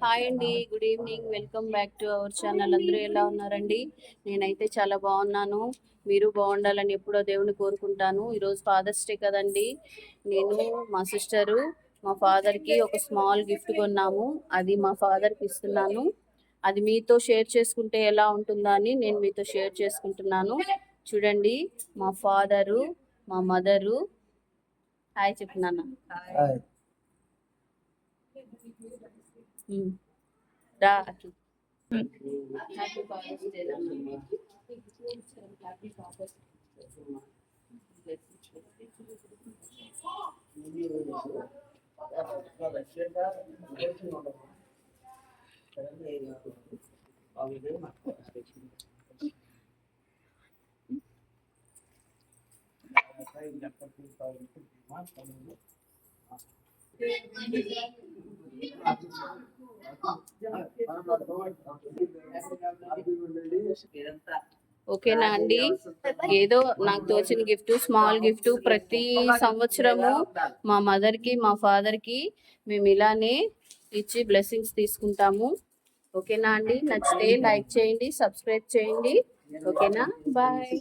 Hi అండి, good evening. Welcome back to our channel. అందరూ ఎలా ఉన్నారండి? నేనైతే చాలా బాగున్నాను. మీరు బాగుండాలని ఎప్పుడో దేవుని కోరుకుంటాను. ఈరోజు ఫాదర్స్ డే కదండి. నేను మా సిస్టరు మా ఫాదర్కి ఒక స్మాల్ గిఫ్ట్ కొన్నాము. అది మా ఫాదర్కి ఇస్తున్నాను. అది మీతో షేర్ చేసుకుంటే ఎలా ఉంటుందా అని నేను మీతో షేర్ చేసుకుంటున్నాను. చూడండి, మా ఫాదరు, మా మదరు. హాయ్ చెప్తున్నాను. రా అట్లా. Happy father's day. Happy fathers ఓకేనా అండి? ఏదో నాకు తోచిన గిఫ్ట్, స్మాల్ గిఫ్ట్ ప్రతి సంవత్సరము మా మదర్కి మా ఫాదర్కి మేము ఇలానే ఇచ్చి బ్లెస్సింగ్స్ తీసుకుంటాము. ఓకేనా అండి? నచ్చితే లైక్ చేయండి, సబ్స్క్రైబ్ చేయండి. ఓకేనా? బాయ్.